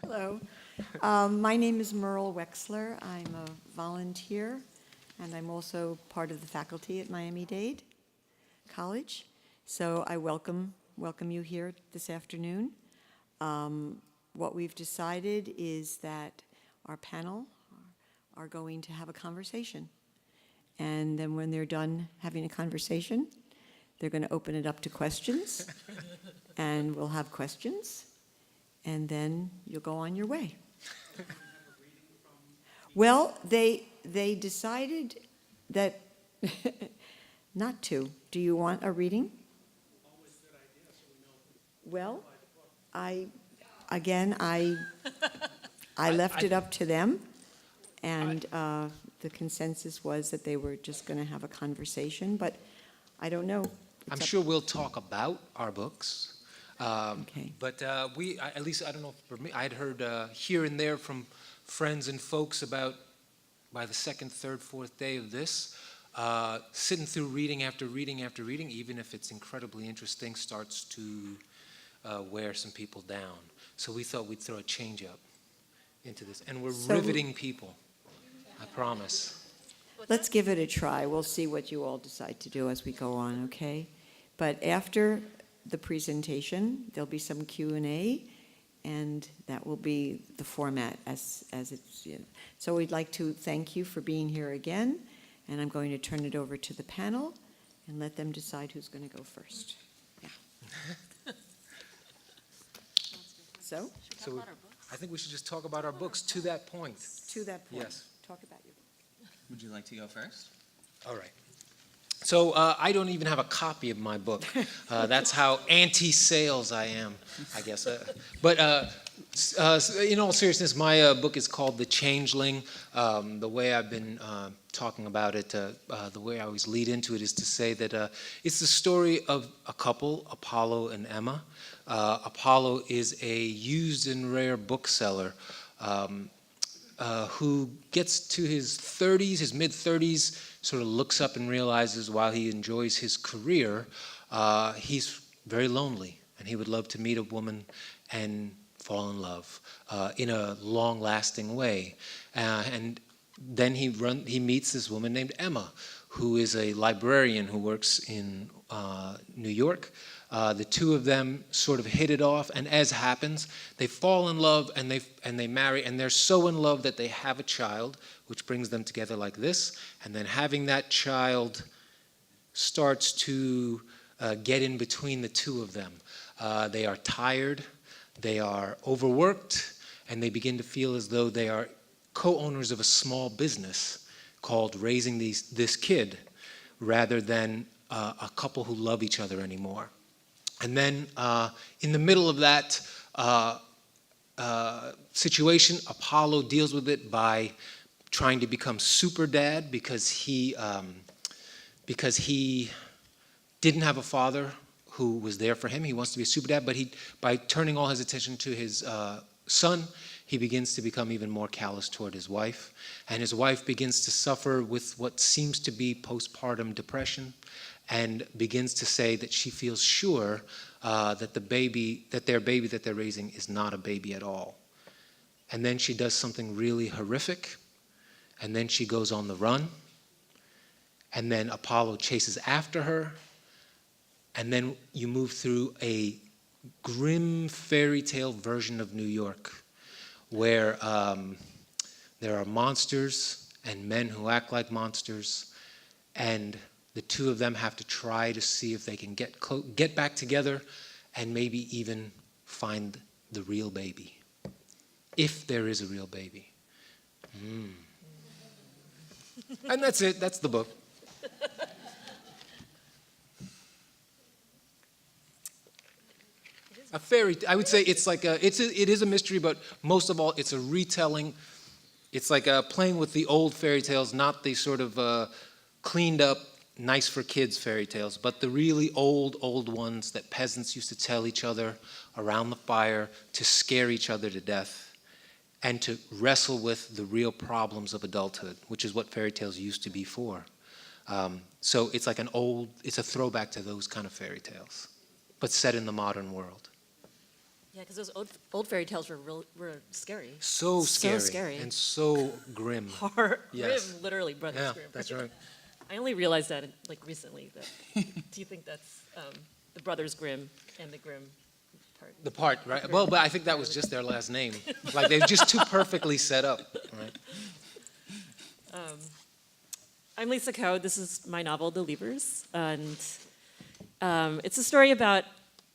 Hello. My name is Merle Wexler. I'm a volunteer, and I'm also part of the faculty at Miami-Dade College. So I welcome you here this afternoon. What we've decided is that our panel are going to have a conversation. And then when they're done having a conversation, they're going to open it up to questions, and we'll have questions, and then you'll go on your way. Well, they decided that not to. Do you want a reading? Well, I left it up to them, and the consensus was that they were just going to have a conversation, but I don't know. I'm sure we'll talk about our books. Okay. But at least I don't know for me, I'd heard here and there from friends and folks about by the second, third, fourth day of this, sitting through reading after reading after reading, even if it's incredibly interesting, starts to wear some people down. So we thought we'd throw a change up into this. And we're riveting people, I promise. Let's give it a try. We'll see what you all decide to do as we go on, okay? But after the presentation, there'll be some Q&A, and that will be the format as it's. So we'd like to thank you for being here again, and I'm going to turn it over to the panel and let them decide who's going to go first. Yeah. So I think we should just talk about our books to that point. to that point, Yes. talk about your book. Would you like to go first? All right. So I don't even have a copy of my book. That's how anti-sales I am, I guess. But in all seriousness, my book is called The Changeling. The way I've been talking about it, the way I always lead into it is to say that it's the story of a couple, Apollo and Emma. Apollo is a used and rare bookseller who gets to his 30s, his mid-30s, sort of looks up and realizes while he enjoys his career, he's very lonely, and he would love to meet a woman and fall in love in a long-lasting way. And then he meets this woman named Emma, who is a librarian who works in New York. The two of them sort of hit it off, and as happens, they fall in love and they marry, and they're so in love that they have a child, which brings them together like this. And then having that child starts to get in between the two of them. They are tired, they are overworked, and they begin to feel as though they are co-owners of a small business called raising this kid, rather than a couple who love each other anymore. And then in the middle of that situation, Apollo deals with it by trying to become super dad because he didn't have a father who was there for him. He wants to be a super dad, but by turning all his attention to his son, he begins to become even more callous toward his wife. And his wife begins to suffer with what seems to be postpartum depression, and begins to say that she feels sure that their baby that they're raising is not a baby at all. And then she does something really horrific, and then she goes on the run, and then Apollo chases after her, and then you move through a grim fairy tale version of New York, where there are monsters and men who act like monsters, and the two of them have to try to see if they can get back together and maybe even find the real baby, if there is a real baby. And that's it. That's the book. I would say it's like it is a mystery, but most of all, it's a retelling. It's like playing with the old fairy tales, not the sort of cleaned up, nice for kids fairy tales, but the really old ones that peasants used to tell each other around the fire to scare each other to death and to wrestle with the real problems of adulthood, which is what fairy tales used to be for. So it's like it's a throwback to those kind of fairy tales, but set in the modern world. Yeah, because those old fairy tales were scary. So scary. scary. And so grim. Horror, Yes. Grimm, literally Brothers Yeah, Grimm. that's right. I only realized that recently. That do you think that's the Brothers Grimm and the Grimm part? The part, right? Well, but I think that was just their last name. Like they're just too perfectly set up, right? I'm Lisa Coe. This is my novel, The Leavers, and it's a story about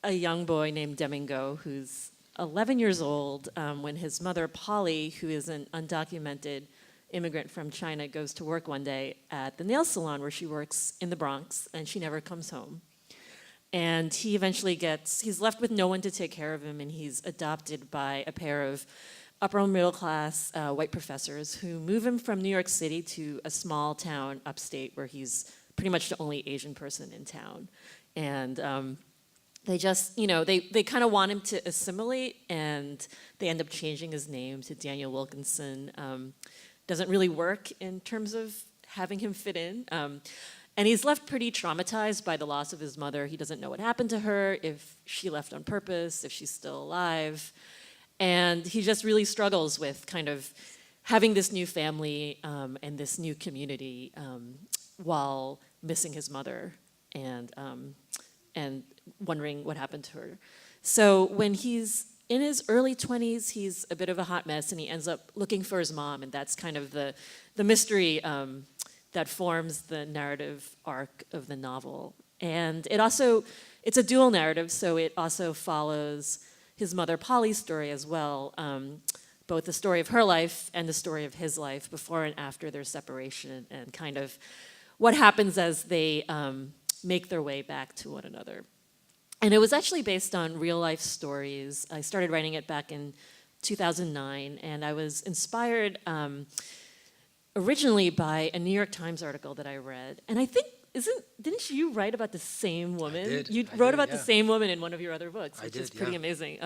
a young boy named Domingo who's 11 years old when his mother, Polly, who is an undocumented immigrant from China, goes to work one day at the nail salon where she works in the Bronx, and she never comes home. And he eventually he's left with no one to take care of him, and he's adopted by a pair of upper middle class white professors who move him from New York City to a small town upstate where he's pretty much the only Asian person in town. And they just, they kind of want him to assimilate, and they end up changing his name to Daniel Wilkinson. Doesn't really work in terms of having him fit in. And he's left pretty traumatized by the loss of his mother. He doesn't know what happened to her, if she left on purpose, if she's still alive. And he just really struggles with kind of having this new family and this new community while missing his mother and wondering what happened to her. So when he's in his early 20s, he's a bit of a hot mess, and he ends up looking for his mom, and that's kind of the mystery that forms the narrative arc of the novel. And it's a dual narrative, so it also follows his mother Polly's story as well, both the story of her life and the story of his life before and after their separation, and kind of what happens as they make their way back to one another. And it was actually based on real life stories. I started writing it back in 2009, and I was inspired originally by a New York Times article that I read. And I think, didn't you write about the same woman? I did. You I wrote did, about yeah. the same woman in one of your other books, I which did, is pretty yeah. amazing.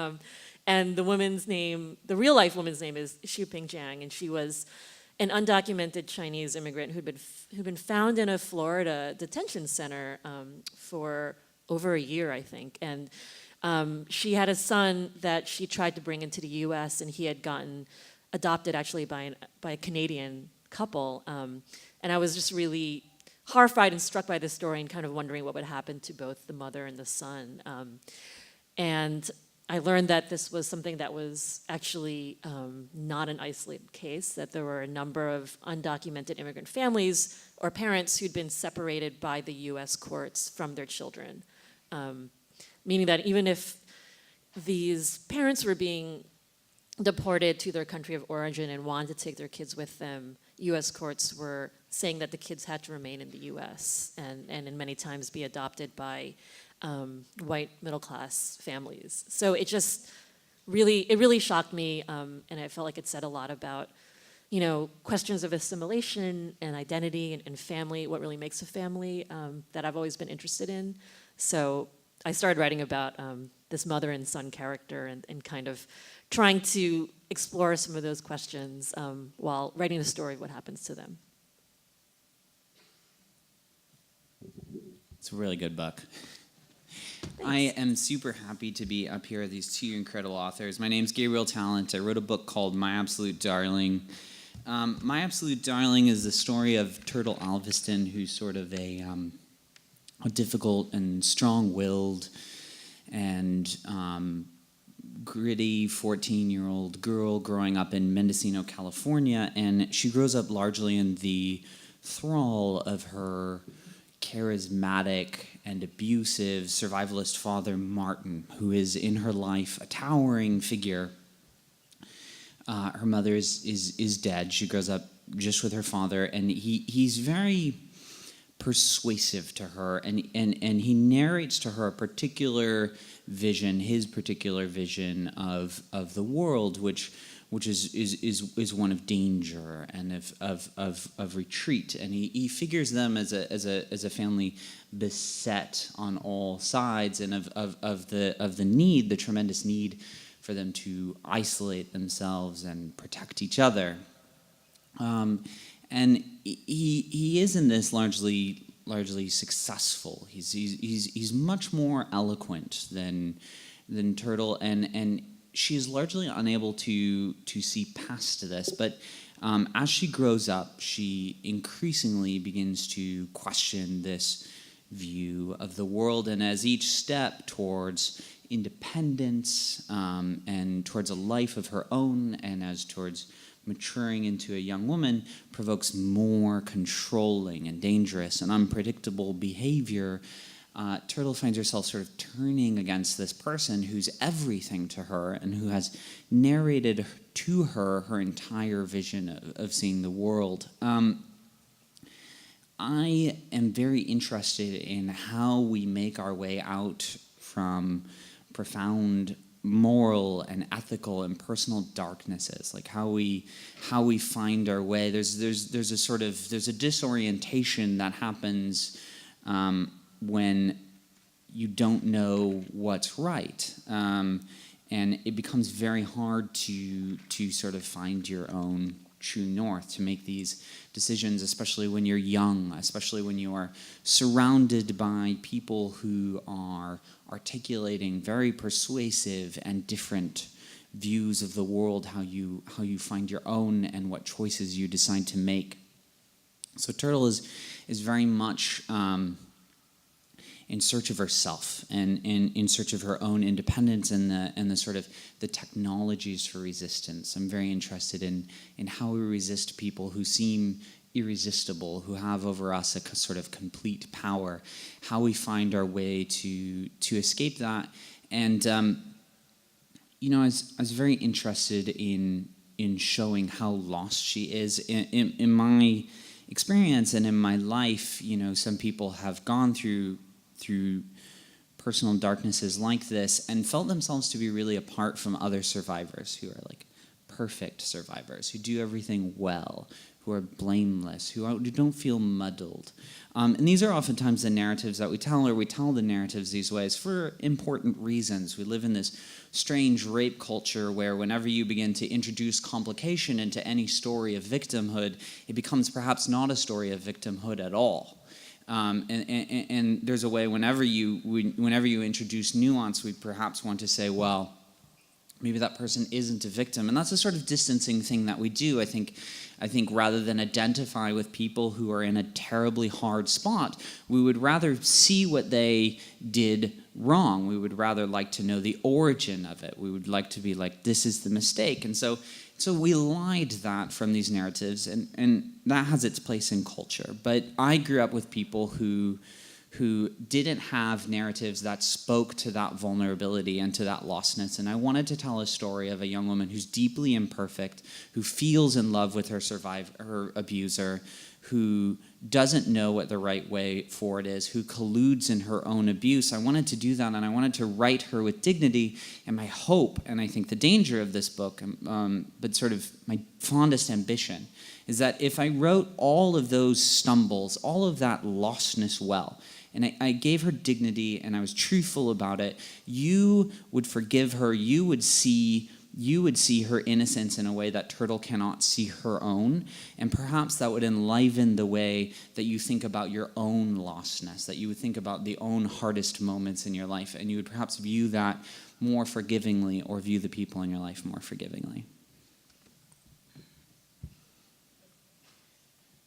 And the woman's name, the real life woman's name is Xuping Jiang, and she was an undocumented Chinese immigrant who'd been found in a Florida detention center for over a year, I think. And she had a son that she tried to bring into the U.S., and he had gotten adopted actually by a Canadian couple. And I was just really horrified and struck by this story and kind of wondering what would happen to both the mother and the son. And I learned that this was something that was actually not an isolated case, that there were a number of undocumented immigrant families or parents who'd been separated by the U.S. courts from their children. Meaning that even if these parents were being deported to their country of origin and wanted to take their kids with them, U.S. courts were saying that the kids had to remain in the U.S. and in many times be adopted by white middle-class families. So it really shocked me, and I felt like it said a lot about, questions of assimilation and identity and family, what really makes a family, that I've always been interested in. So I started writing about this mother and son character and kind of trying to explore some of those questions while writing the story of what happens to them. It's a really good book. Thanks. I am super happy to be up here with these two incredible authors. My name's Gabriel Talent. I wrote a book called My Absolute Darling. My Absolute Darling is the story of Turtle Alveston, who's sort of a difficult and strong-willed and gritty 14-year-old girl growing up in Mendocino, California, and she grows up largely in the thrall of her charismatic and abusive survivalist father, Martin, who is in her life a towering figure. Her mother is dead. She grows up just with her father, and he's very persuasive to her, and he narrates to her a particular vision, his particular vision of the world, which is one of danger and of retreat, and he figures them as a family beset on all sides, and of the need, the tremendous need for them to isolate themselves and protect each other. And he is in this largely successful. He's much more eloquent than than Turtle, and she is largely unable to see past this. But as she grows up, she increasingly begins to question this view of the world, and as each step towards independence and towards a life of her own, and as towards maturing into a young woman, provokes more controlling and dangerous and unpredictable behavior, Turtle finds herself sort of turning against this person who's everything to her and who has narrated to her her entire vision of seeing the world. I am very interested in how we make our way out from profound moral and ethical and personal darknesses, like how we find our way. There's a disorientation that happens when you don't know what's right, and it becomes very hard to sort of find your own true north, to make these decisions, especially when you're young, especially when you are surrounded by people who are articulating very persuasive and different views of the world, how you find your own and what choices you decide to make. So Turtle is very much in search of herself and in search of her own independence and the sort of the technologies for resistance. I'm very interested in how we resist people who seem irresistible, who have over us a sort of complete power, how we find our way to escape that. And I was very interested in showing how lost she is. In my experience and in my life, some people have gone through personal darknesses like this and felt themselves to be really apart from other survivors who are like perfect survivors, who do everything well, who are blameless, who don't feel muddled. And these are oftentimes the narratives that we tell, or we tell the narratives these ways for important reasons. We live in this strange rape culture where whenever you begin to introduce complication into any story of victimhood, it becomes perhaps not a story of victimhood at all. And there's a way whenever you introduce nuance, we perhaps want to say, well, maybe that person isn't a victim, and that's a sort of distancing thing that we do. I think rather than identify with people who are in a terribly hard spot, we would rather see what they did wrong. We would rather like to know the origin of it. We would like to be like, this is the mistake, and so we lied that from these narratives, and that has its place in culture. But I grew up with people who didn't have narratives that spoke to that vulnerability and to that lostness. And I wanted to tell a story of a young woman who's deeply imperfect, who feels in love with her abuser, who doesn't know what the right way forward is, who colludes in her own abuse. I wanted to do that, and I wanted to write her with dignity. And my hope, and I think the danger of this book, but sort of my fondest ambition, is that if I wrote all of those stumbles, all of that lostness well, and I gave her dignity and I was truthful about it, you would forgive her, you would see her innocence in a way that Turtle cannot see her own, and perhaps that would enliven the way that you think about your own lostness, that you would think about the own hardest moments in your life, and you would perhaps view that more forgivingly, or view the people in your life more forgivingly.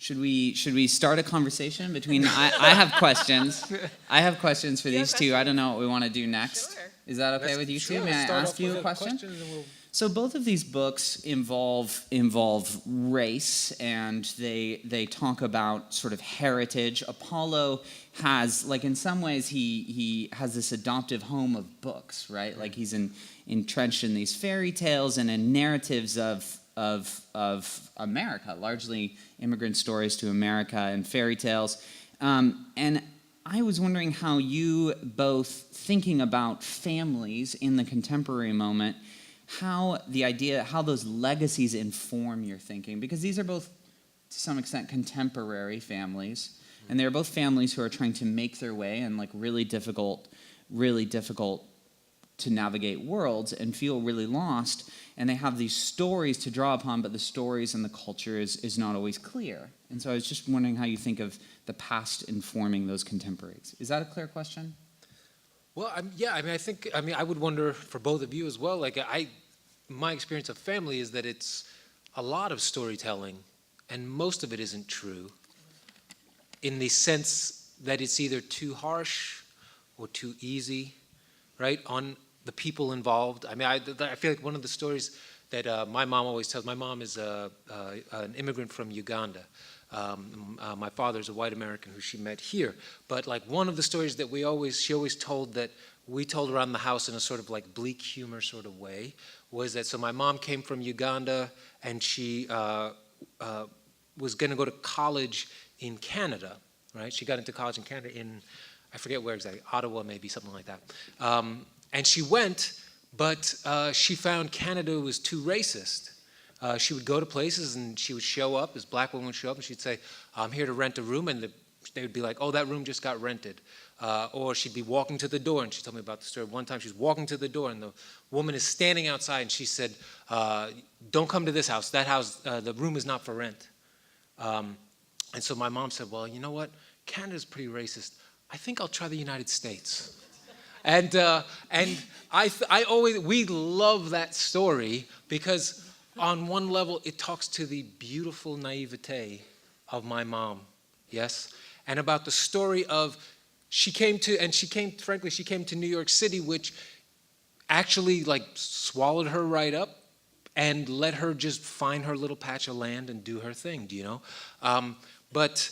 Should we start a conversation between? I have questions. I have questions for these two. I don't know what we want to do next. Sure. Is that okay with you two? May I ask you a question? So both of these books involve race, and they talk about sort of heritage. Apollo has, like, in some ways, he has this adoptive home of books, right? Like he's entrenched in these fairy tales and in narratives of America, largely immigrant stories to America and fairy tales. And I was wondering how you both, thinking about families in the contemporary moment, how those legacies inform your thinking, because these are both, to some extent, contemporary families, and they're both families who are trying to make their way in like really difficult to navigate worlds and feel really lost, and they have these stories to draw upon, but the stories and the culture is not always clear. And so I was just wondering how you think of the past informing those contemporaries. Is that a clear question? Well, yeah, I mean, I would wonder for both of you as well. Like, my experience of family is that it's a lot of storytelling, and most of it isn't true, in the sense that it's either too harsh or too easy, right, on the people involved. I mean, I feel like one of the stories that my mom always tells. My mom is an immigrant from Uganda. My father's a white American who she met here. But like one of the stories that she always told that we told around the house in a sort of like bleak humor sort of way was that, so my mom came from Uganda and she was going to go to college in Canada, right? She got into college in Canada I forget where exactly, Ottawa maybe, something like that. And she went, but she found Canada was too racist. She would go to places and she would show up, this black woman would show up and she'd say, I'm here to rent a room, and they would be like, oh, that room just got rented. Or she'd be walking to the door, and she told me about the story. One time she was walking to the door and the woman is standing outside and she said, don't come to this house. That house, the room is not for rent. And so my mom said, well, you know what? Canada's pretty racist. I think I'll try the United States. And we love that story because on one level, it talks to the beautiful naivete of my mom, yes? And about the story of, she came to New York City, which actually like swallowed her right up and let her just find her little patch of land and do her thing, do you know? But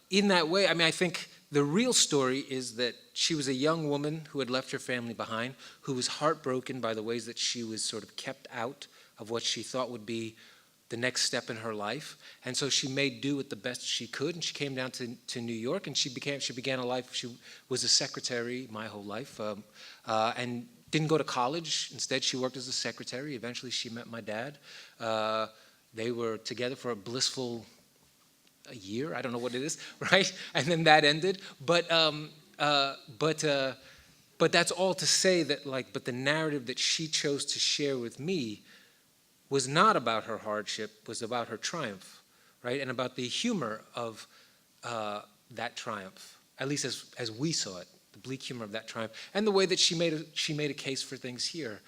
in that way, I mean, I think the real story is that she was a young woman who had left her family behind, who was heartbroken by the ways that she was sort of kept out of what she thought would be the next step in her life. And so she made do with the best she could, and she came down to New York, and she began a life. She was a secretary my whole life, and didn't go to college. Instead, she worked as a secretary. Eventually, she met my dad. They were together for a blissful year. I don't know what it is, right? And then that ended. But that's all to say that, like, but the narrative that she chose to share with me was not about her hardship, was about her triumph, right? And about the humor of that triumph, at least as we saw it, the bleak humor of that triumph, and the way that she made a case for things here.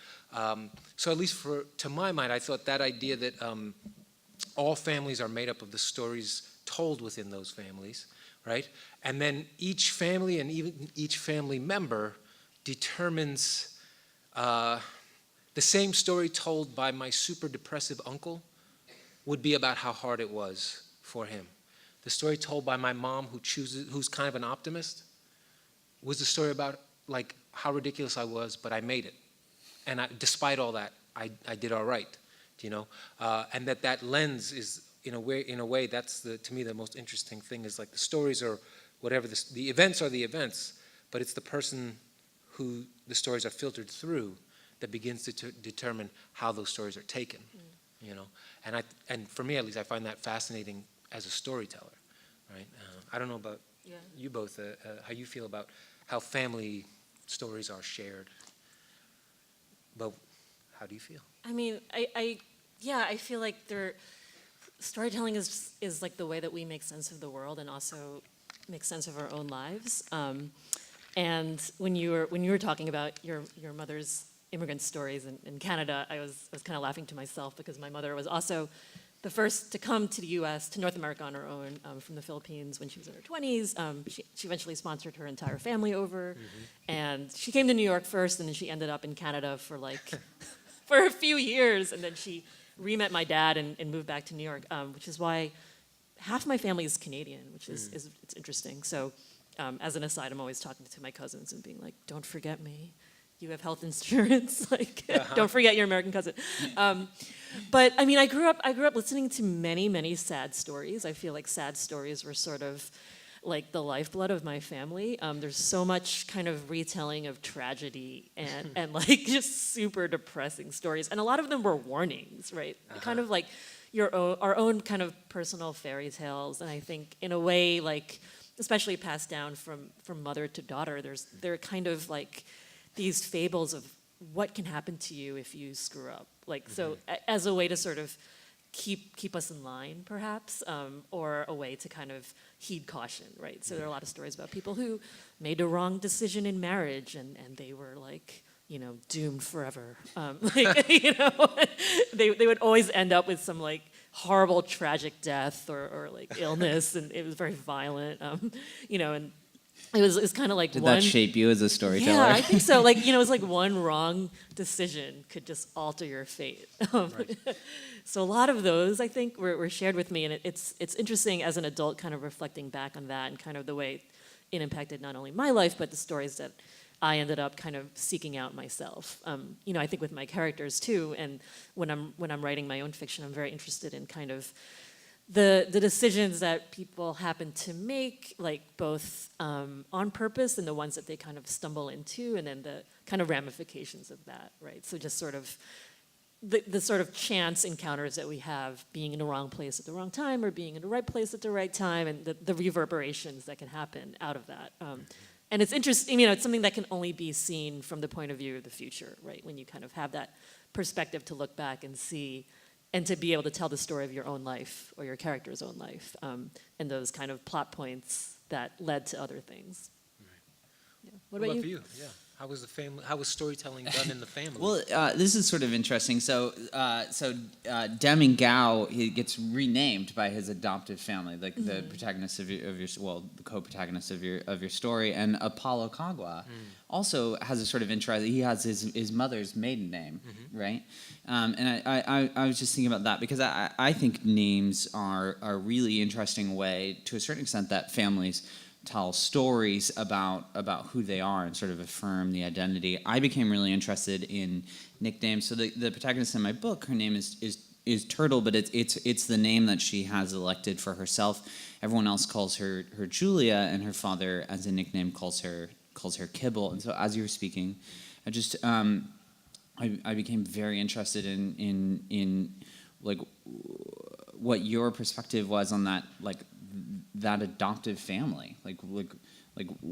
So at least to my mind, I thought that idea that all families are made up of the stories told within those families, right? And then each family and even each family member determines the same story told by my super depressive uncle would be about how hard it was for him. The story told by my mom, who's kind of an optimist, was the story about like how ridiculous I was, but I made it. And despite all that, I did all right, you know? And that lens is, in a way, that's to me the most interesting thing, is like the stories are whatever, the events are the events, but it's the person who the stories are filtered through that begins to determine how those stories are taken, you know? And for me, at least, I find that fascinating as a storyteller, right? I don't know about you both, how you feel about how family stories are shared, but how do you feel? I mean, I feel like storytelling is like the way that we make sense of the world and also make sense of our own lives. And when you were talking about your mother's immigrant stories in Canada, I was kind of laughing to myself because my mother was also the first to come to the U.S., to North America on her own, from the Philippines when she was in her 20s. She eventually sponsored her entire family over, and she came to New York first, and then she ended up in Canada for for a few years, and then she re-met my dad and moved back to New York, which is why half my family is Canadian, which is it's interesting. So, as an aside, I'm always talking to my cousins and being like, "Don't forget me. You have health insurance. Don't forget your American cousin." But I mean, I grew up listening to many sad stories. I feel like sad stories were sort of like the lifeblood of my family. There's so much kind of retelling of tragedy and like just super depressing stories, and a lot of them were warnings, right? Kind of like our own kind of personal fairy tales, and I think in a way, like especially passed down from mother to daughter, they're kind of like these fables of what can happen to you if you screw up. Like, so as a way to sort of keep us in line, perhaps, or a way to kind of heed caution, right? So there are a lot of stories about people who made a wrong decision in marriage, and they were like, doomed forever. They would always end up with some like horrible tragic death or like illness, and it was very violent. And it was kind of like Did one. that shape you as a storyteller? Yeah, I think so. Like, it was like one wrong decision could just alter your fate. So a lot of those, I think, were shared with me, and it's interesting as an adult, kind of reflecting back on that and kind of the way it impacted not only my life but the stories that I ended up kind of seeking out myself. I think with my characters too, and when I'm writing my own fiction, I'm very interested in kind of the decisions that people happen to make, like both on purpose and the ones that they kind of stumble into, and then the kind of ramifications of that, right? So just sort of the sort of chance encounters that we have, being in the wrong place at the wrong time or being in the right place at the right time, and the reverberations that can happen out of that. And it's interesting, it's something that can only be seen from the point of view of the future, right? When you kind of have that perspective to look back and see, and to be able to tell the story of your own life or your character's own life, and those kind of plot points that led to other things. Right. Yeah. What about for you? Yeah. How was the family? How was storytelling done in the family? Well, this is sort of interesting. So Deming Gao, he gets renamed by his adoptive family, like the protagonist of your the co-protagonist of your story, and Apollo Kagwa also has a sort of interest. He has his mother's maiden name, right? And I was just thinking about that because I think names are a really interesting way, to a certain extent, that families tell stories about who they are and sort of affirm the identity. I became really interested in nicknames. So the protagonist in my book, her name is Turtle, but it's the name that she has elected for herself. Everyone else calls her Julia, and her father, as a nickname, calls her Kibble. And so as you were speaking, I just I became very interested in like what your perspective was on that, like that adoptive family. Like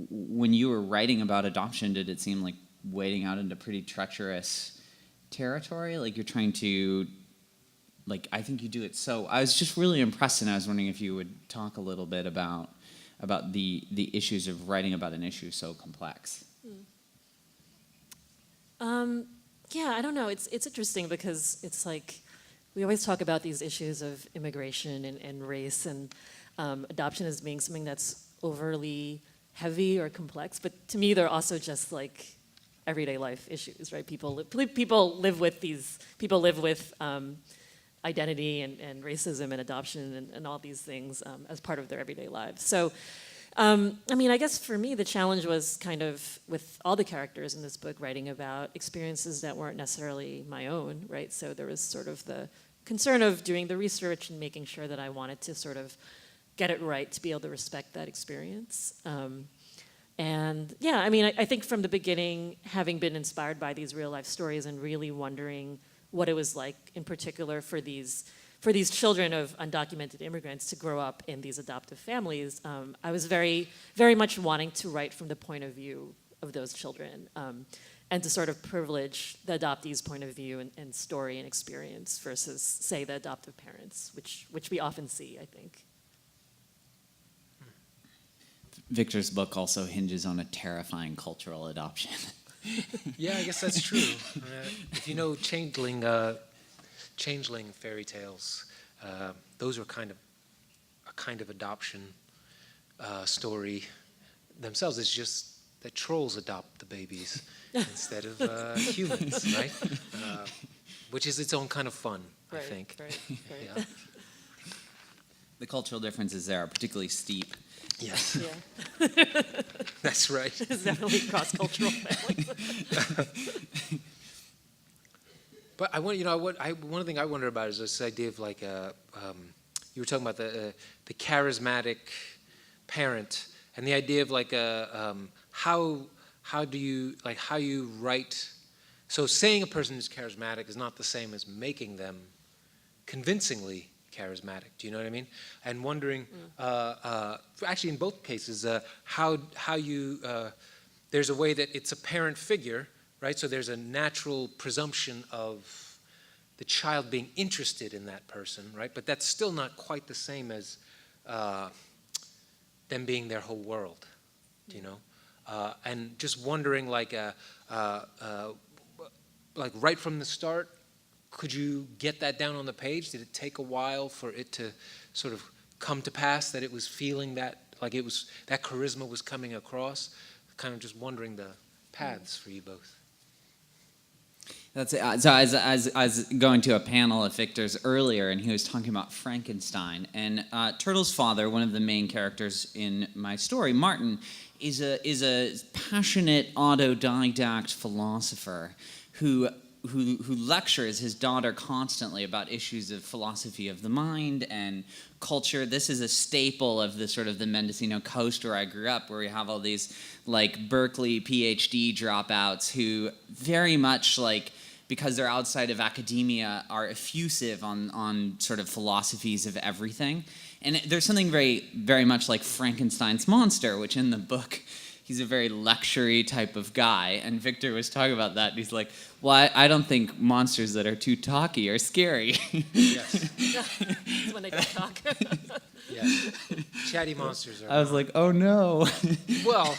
when you were writing about adoption, did it seem like wading out into pretty treacherous territory? Like you're trying to, like, I think you do it. So I was just really impressed, and I was wondering if you would talk a little bit about the issues of writing about an issue so complex. Yeah, I don't know. It's interesting because it's like we always talk about these issues of immigration and race and adoption as being something that's overly heavy or complex, but to me they're also just like everyday life issues, right? People live with identity and racism and adoption and all these things as part of their everyday lives. So I guess for me the challenge was kind of, with all the characters in this book, writing about experiences that weren't necessarily my own, right? So there was sort of the concern of doing the research and making sure that I wanted to sort of get it right to be able to respect that experience. I think from the beginning, having been inspired by these real life stories and really wondering what it was like in particular for these children of undocumented immigrants to grow up in these adoptive families, I was very, very much wanting to write from the point of view of those children, and to sort of privilege the adoptee's point of view and story and experience versus, say, the adoptive parents, which we often see, I think. Victor's book also hinges on a terrifying cultural adoption. Yeah, I guess that's true. If you know changeling fairy tales, those are kind of a kind of adoption story themselves. It's just that trolls adopt the babies instead of humans, right? Which is its own kind of fun, I think. Right. Yeah. The cultural differences there are particularly steep. Yes, Yeah. that's right. It's definitely cross-cultural families. But one thing I wonder about is this idea of like you were talking about the charismatic parent, and the idea of like how you write. So saying a person is charismatic is not the same as making them convincingly charismatic. Do you know what I mean? And wondering, actually in both cases, how you there's a way that it's a parent figure, right? So there's a natural presumption of the child being interested in that person, right? But that's still not quite the same as them being their whole world, you know? And just wondering, like right from the start, could you get that down on the page? Did it take a while for it to sort of come to pass that it was feeling that, like it was, that charisma was coming across? Kind of just wondering the paths for you both. That's it. So I was going to a panel of Victor's earlier, and he was talking about Frankenstein. And Turtle's father, one of the main characters in my story, Martin, is a passionate autodidact philosopher who lectures his daughter constantly about issues of philosophy of the mind and culture. This is a staple of the sort of the Mendocino coast where I grew up, where we have all these like Berkeley PhD dropouts who very much like, because they're outside of academia, are effusive on sort of philosophies of everything. And there's something very, very much like Frankenstein's monster, which in the book, he's a very lecture-y type of guy. And Victor was talking about that, and he's like, well, I don't think monsters that are too talky are scary. Yes. That's when they can talk. Yes. Chatty monsters are. I was like, oh no. Well,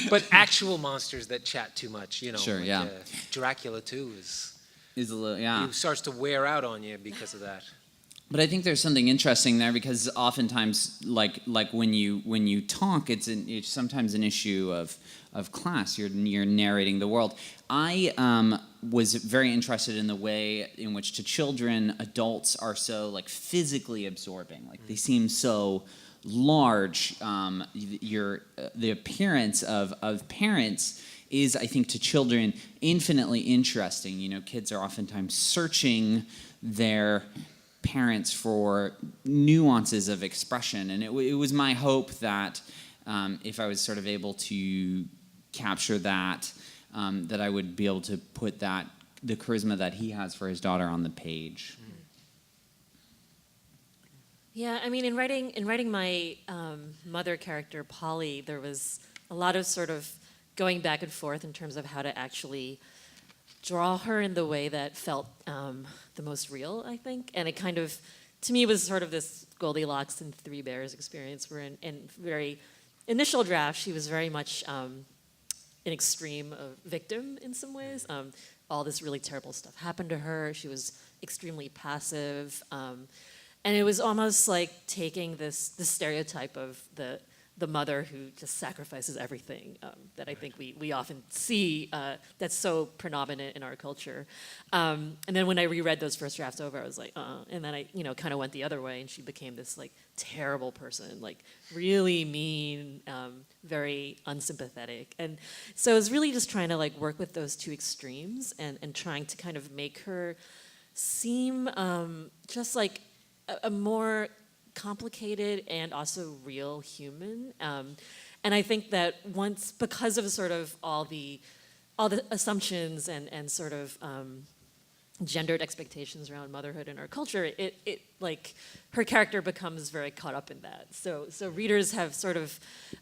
but actual monsters that chat too much, you know. Sure, like, yeah. Dracula too is. Is a little, yeah. He starts to wear out on you because of that. But I think there's something interesting there, because oftentimes, like when you talk, it's sometimes an issue of class. You're narrating the world. I was very interested in the way in which to children, adults are so like physically absorbing. Like they seem so large. The appearance of parents is, I think, to children infinitely interesting. You know, kids are oftentimes searching their parents for nuances of expression, and it was my hope that if I was sort of able to capture that, that I would be able to put the charisma that he has for his daughter on the page. Yeah, I mean, in writing my mother character, Polly, there was a lot of sort of going back and forth in terms of how to actually draw her in the way that felt the most real, I think. And it kind of, to me, was sort of this Goldilocks and Three Bears experience, where in very initial draft, she was very much an extreme victim in some ways. All this really terrible stuff happened to her. She was extremely passive. And it was almost like taking this stereotype of the mother who just sacrifices everything that I think we often see that's so predominant in our culture. And then when I reread those first drafts over, I was like, and then I kind of went the other way, and she became this like terrible person, like really mean, very unsympathetic. And so I was really just trying to like work with those two extremes and trying to kind of make her seem just like a more complicated and also real human, and I think that because of sort of all the assumptions and sort of gendered expectations around motherhood in our culture, it like her character becomes very caught up in that. So readers have sort of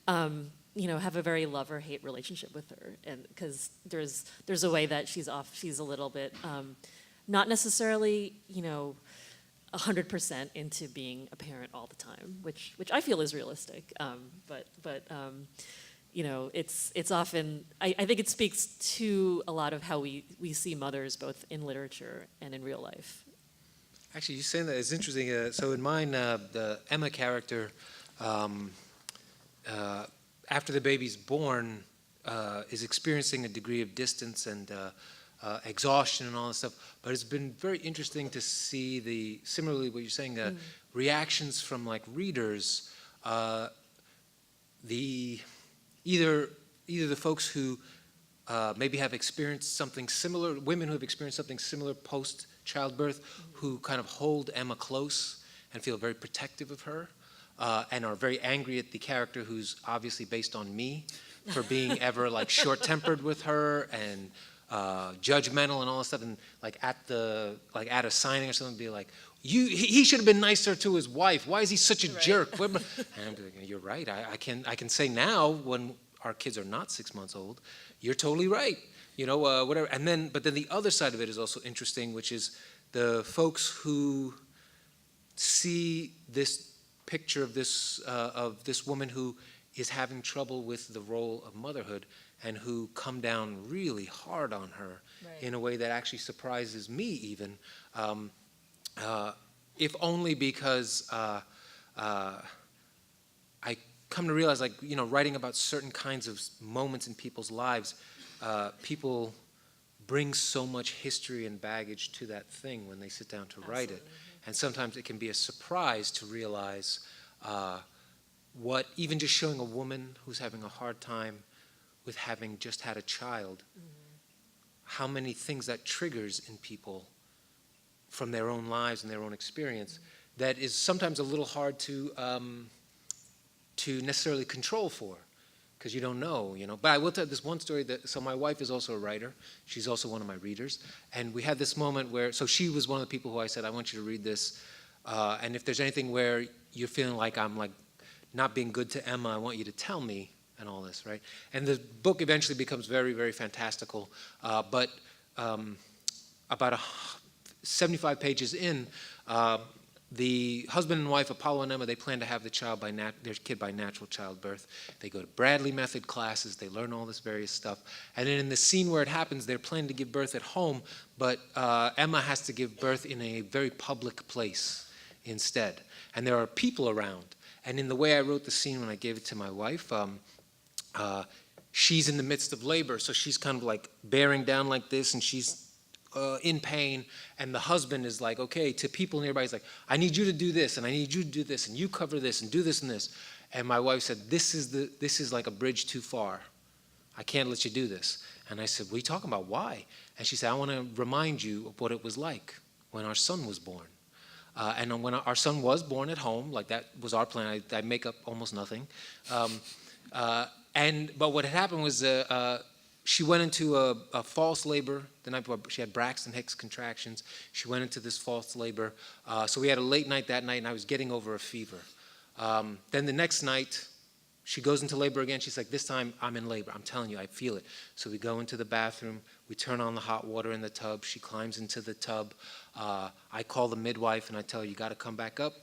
have a very love or hate relationship with her, and because there's a way that she's a little bit not necessarily 100% into being a parent all the time, which I feel is realistic. But it's often, I think it speaks to a lot of how we see mothers both in literature and in real life. Actually, you saying that is interesting. So in mine, the Emma character, after the baby's born, is experiencing a degree of distance and exhaustion and all this stuff, but it's been very interesting to see similarly what you're saying, reactions from like readers, either the folks who maybe have experienced something similar, women who have experienced something similar post childbirth, who kind of hold Emma close and feel very protective of her, and are very angry at the character who's obviously based on me for being ever like short-tempered with her and judgmental and all this stuff, and like at a signing or something, be like, he should have been nicer to his wife. Why is he such a jerk? And I'm like, you're right. I can say now, when our kids are not 6 months old, you're totally right. Whatever. But then the other side of it is also interesting, which is the folks who see this picture of this woman who is having trouble with the role of motherhood and who come down really hard on her in a way that actually surprises me even, if only because I come to realize, like, writing about certain kinds of moments in people's lives, people bring so much history and baggage to that thing when they sit down to write it. And sometimes it can be a surprise to realize what, even just showing a woman who's having a hard time with having just had a child, how many things that triggers in people from their own lives and their own experience that is sometimes a little hard to necessarily control for, because you don't know. But I will tell this one story so my wife is also a writer. She's also one of my readers. And we had this moment where, so she was one of the people who I said, I want you to read this. And if there's anything where you're feeling like I'm like not being good to Emma, I want you to tell me and all this, right? And the book eventually becomes very, very fantastical. But about 75 pages in, the husband and wife, Apollo and Emma, they plan to have their kid by natural childbirth. They go to Bradley method classes. They learn all this various stuff. And then in the scene where it happens, they're planning to give birth at home, but Emma has to give birth in a very public place instead. And there are people around. And in the way I wrote the scene when I gave it to my wife, she's in the midst of labor, so she's kind of like bearing down like this, and she's in pain, and the husband is like, okay, to people nearby, he's like, I need you to do this, and I need you to do this, and you cover this, and do this and this. And my wife said, this is like a bridge too far. I can't let you do this. And I said, what are you talking about? Why? And she said, I want to remind you of what it was like when our son was born. And when our son was born at home, like that was our plan. I make up almost nothing. But what had happened was she went into a false labor the night before. She had Braxton Hicks contractions. She went into this false labor. So we had a late night that night, and I was getting over a fever. Then the next night, she goes into labor again. She's like, this time I'm in labor. I'm telling you, I feel it. So we go into the bathroom. We turn on the hot water in the tub. She climbs into the tub. I call the midwife, and I tell her, you got to come back up.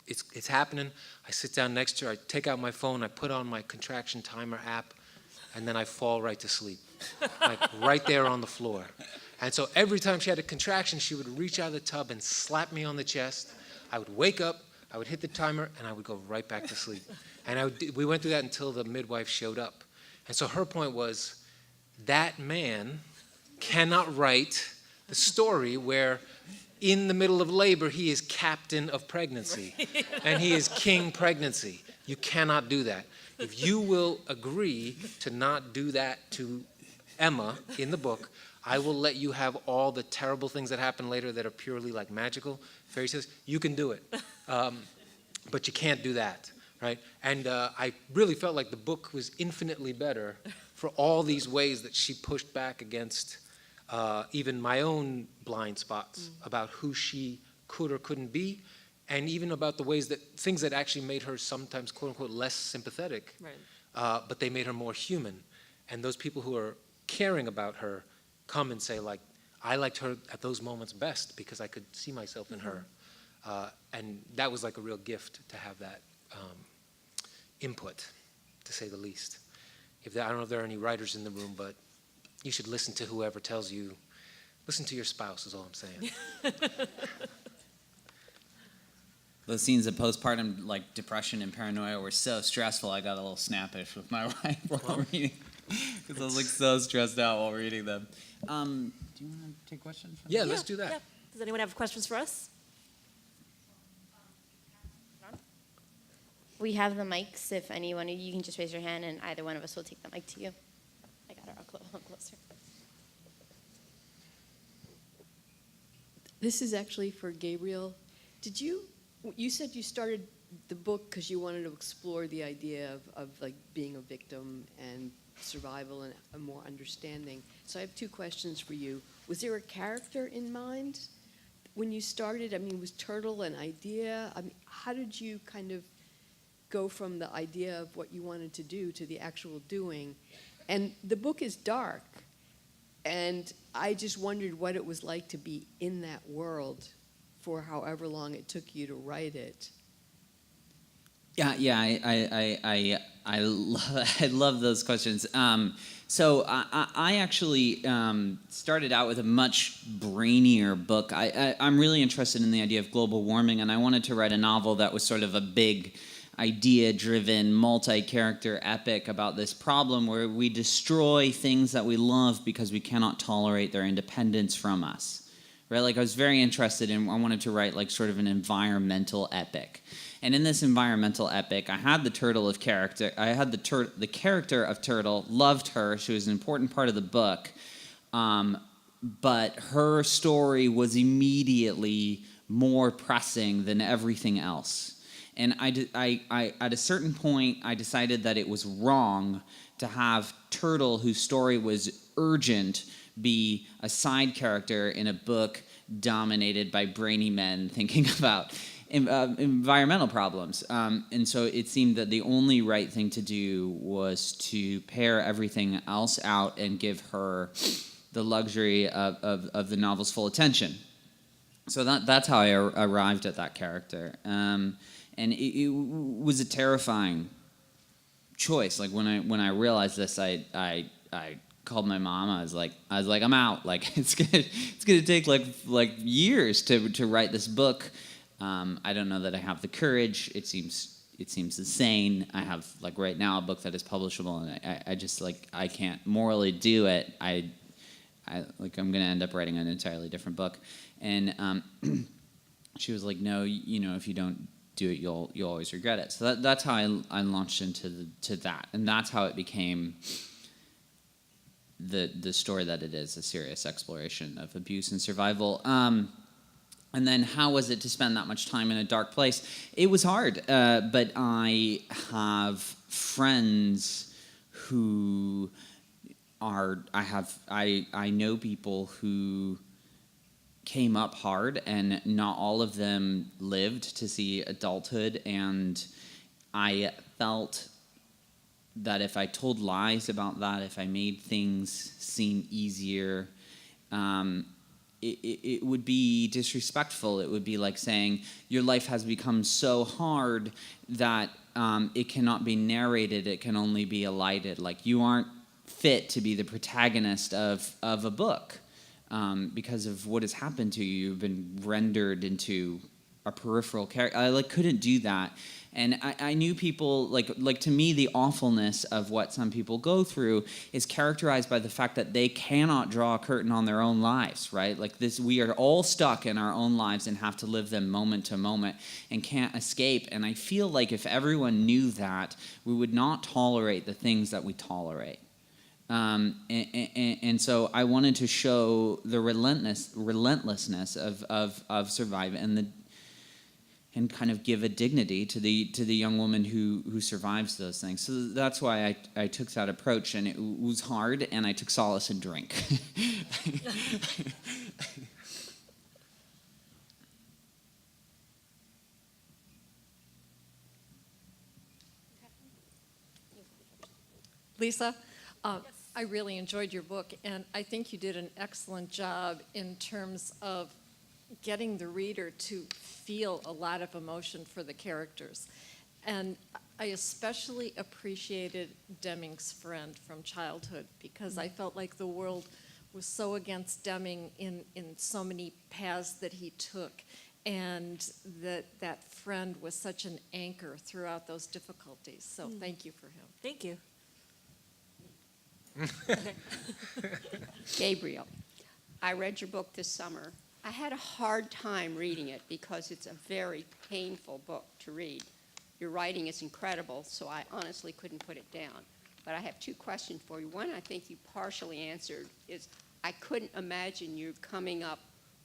It's happening. I sit down next to her. I take out my phone. I put on my contraction timer app, and then I fall right to sleep, like right there on the floor. And so every time she had a contraction, she would reach out of the tub and slap me on the chest. I would wake up, I would hit the timer, and I would go right back to sleep. And we went through that until the midwife showed up. And so her point was, that man cannot write the story where in the middle of labor, he is captain of pregnancy, and he is king pregnancy. You cannot do that. If you will agree to not do that to Emma in the book, I will let you have all the terrible things that happen later that are purely like magical fairy tales. You can do it, but you can't do that, right? And I really felt like the book was infinitely better for all these ways that she pushed back against even my own blind spots about who she could or couldn't be, and even about the ways that things that actually made her sometimes, quote unquote, less sympathetic, Right. but they made her more human. And those people who are caring about her come and say, like, I liked her at those moments best because I could see myself in her. And that was like a real gift to have that input, to say the least. I don't know if there are any writers in the room, but you should listen to whoever tells you. Listen to your spouse is all I'm saying. Those scenes of postpartum, like depression and paranoia, were so stressful. I got a little snappish with my wife while reading, because I was like so stressed out while reading them. Do you want to take questions? Yeah, let's do that. Yeah. Does anyone have questions for us? We have the mics. If anyone, you can just raise your hand, and either one of us will take the mic to you. I got her. I'm closer. This is actually for Gabriel. You said you started the book because you wanted to explore the idea of like being a victim and survival and a more understanding. So I have two questions for you. Was there a character in mind when you started? I mean, was Turtle an idea? I mean, how did you kind of go from the idea of what you wanted to do to the actual doing? And the book is dark. And I just wondered what it was like to be in that world for however long it took you to write it. Yeah. I love those questions. So I actually started out with a much brainier book. I'm really interested in the idea of global warming, and I wanted to write a novel that was sort of a big idea-driven, multi-character epic about this problem where we destroy things that we love because we cannot tolerate their independence from us. Right? Like I was very interested in, I wanted to write like sort of an environmental epic. And in this environmental epic, I had the turtle of character. I had the character of Turtle, loved her. She was an important part of the book. But her story was immediately more pressing than everything else. And I at a certain point, I decided that it was wrong to have Turtle, whose story was urgent, be a side character in a book dominated by brainy men thinking about environmental problems. And so it seemed that the only right thing to do was to pare everything else out and give her the luxury of the novel's full attention. So that's how I arrived at that character. And it was a terrifying choice. Like when I realized this, I called my mom. I was like, I'm out. Like it's gonna take like years to write this book. I don't know that I have the courage. It seems insane. I have like right now a book that is publishable, and I just like I can't morally do it. I like I'm gonna end up writing an entirely different book. And she was like, no, you know, if you don't do it, you'll always regret it. So that's how I launched into that, and that's how it became the story that it is, a serious exploration of abuse and survival. And then how was it to spend that much time in a dark place? It was hard, but I have friends who I know people who came up hard, and not all of them lived to see adulthood, and I felt that if I told lies about that, if I made things seem easier, it would be disrespectful. It would be like saying your life has become so hard that it cannot be narrated, it can only be elided. Like you aren't fit to be the protagonist of a book. Because of what has happened to you, you've been rendered into a peripheral character. I couldn't do that, and I knew people like to me the awfulness of what some people go through is characterized by the fact that they cannot draw a curtain on their own lives, right? Like this, we are all stuck in our own lives and have to live them moment to moment and can't escape. And I feel like if everyone knew that, we would not tolerate the things that we tolerate. And so I wanted to show the relentlessness of surviving and kind of give a dignity to the young woman who survives those things. So that's why I took that approach, and it was hard, and I took solace in drink. Lisa, I really enjoyed your book, and I think you did an excellent job in terms of getting the reader to feel a lot of emotion for the characters. And I especially appreciated Deming's friend from childhood, because I felt like the world was so against Deming in so many paths that he took, and that friend was such an anchor throughout those difficulties. So thank you for him. Thank you. Gabriel, I read your book this summer. I had a hard time reading it because it's a very painful book to read. Your writing is incredible, so I honestly couldn't put it down. But I have two questions for you. One I think you partially answered is I couldn't imagine you coming up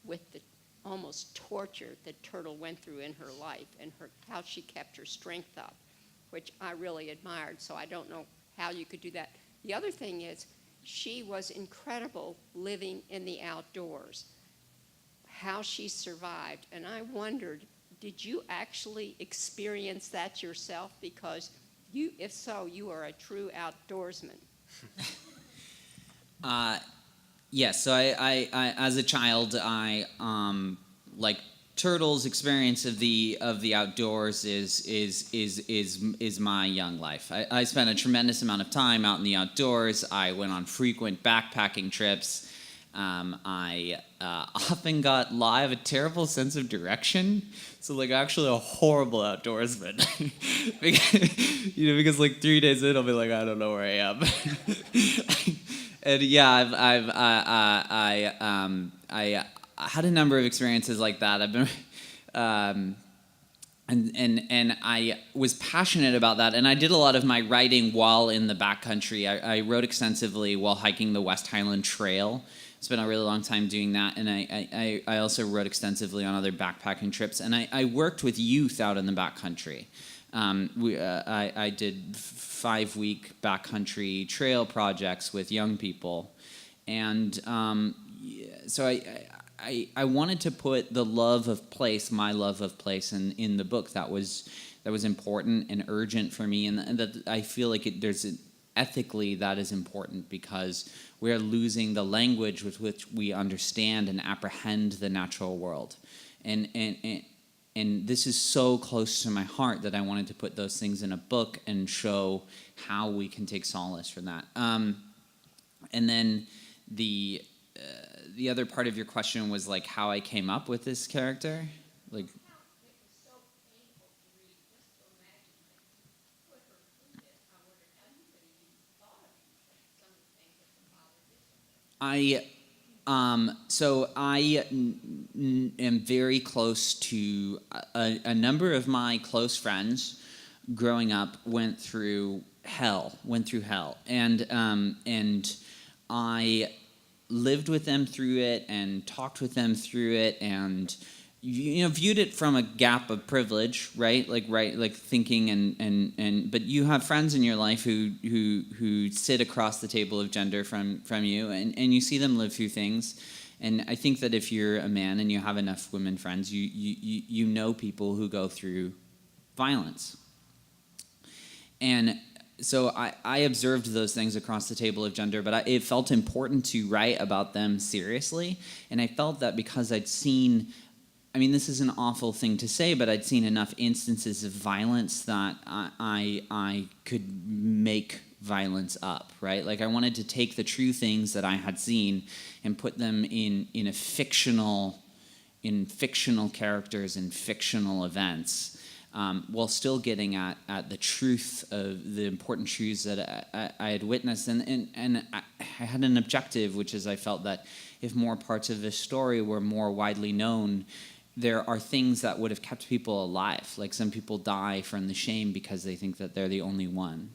with the almost torture that Turtle went through in her life and how she kept her strength up, which I really admired, so I don't know how you could do that. The other thing is, she was incredible living in the outdoors, how she survived. And I wondered, did you actually experience that yourself? Because if so, you are a true outdoorsman. Yes, so I as a child, I like Turtle's experience of the outdoors is my young life. I spent a tremendous amount of time out in the outdoors. I went on frequent backpacking trips. I often I have a terrible sense of direction, so like actually a horrible outdoorsman. because like 3 days in, I'll be like, I don't know where I am. And yeah, I had a number of experiences like that. I've been, and I was passionate about that. And I did a lot of my writing while in the backcountry. I wrote extensively while hiking the West Highland Trail. Spent a really long time doing that, and I also wrote extensively on other backpacking trips. And I worked with youth out in the backcountry. I did 5-week backcountry trail projects with young people, and so I wanted to put the love of place, my love of place, in the book. That was important and urgent for me, and that I feel like ethically that is important, because we are losing the language with which we understand and apprehend the natural world, and this is so close to my heart that I wanted to put those things in a book and show how we can take solace from that. And then the other part of your question was like how I came up with this character, like. So I am very close to a number of my close friends growing up went through hell, and I lived with them through it and talked with them through it, and viewed it from a gap of privilege, right? Like thinking and but you have friends in your life who sit across the table of gender from you, and you see them live through things. And I think that if you're a man and you have enough women friends, you know people who go through violence. And so I observed those things across the table of gender, but it felt important to write about them seriously. And I felt that because I'd seen, I mean, this is an awful thing to say, but I'd seen enough instances of violence that I could make violence up, right? Like I wanted to take the true things that I had seen and put them in fictional characters and fictional events, while still getting at the truth of the important truths that I had witnessed. And I had an objective, which is I felt that if more parts of this story were more widely known, there are things that would have kept people alive. Like some people die from the shame because they think that they're the only one.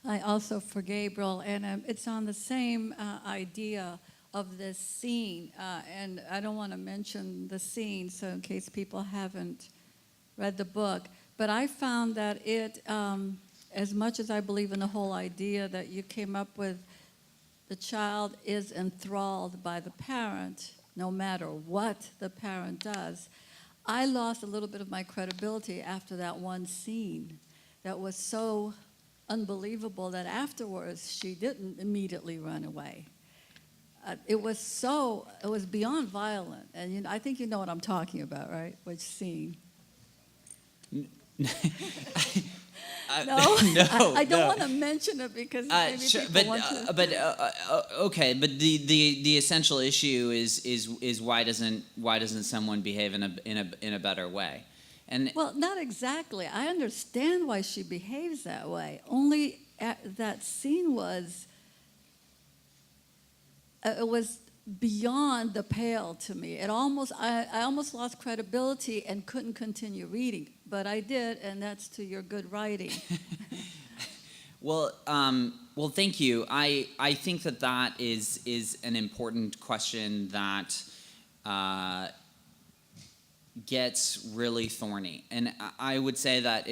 I also for Gabriel, and it's on the same idea of this scene, and I don't want to mention the scene, so in case people haven't read the book, but I found that it, as much as I believe in the whole idea that you came up with, the child is enthralled by the parent, no matter what the parent does. I lost a little bit of my credibility after that one scene that was so unbelievable that afterwards she didn't immediately run away. It was beyond violent, and I think you know what I'm talking about, right? Which scene? No, I don't want to mention it because maybe sure, people want to. Okay, but the essential issue is why doesn't someone behave in a better way? And well, not exactly. I understand why she behaves that way. Only that scene was. It was beyond the pale to me. I almost lost credibility and couldn't continue reading, but I did, and that's to your good writing. Well, thank you. I think that is an important question that gets really thorny, and I would say that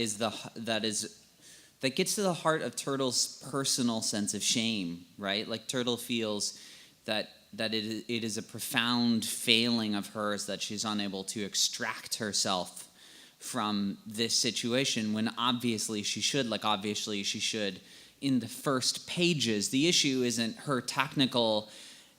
gets to the heart of Turtle's personal sense of shame, right? Like Turtle feels that it is a profound failing of hers that she's unable to extract herself from this situation when obviously she should in the first pages. The issue isn't her technical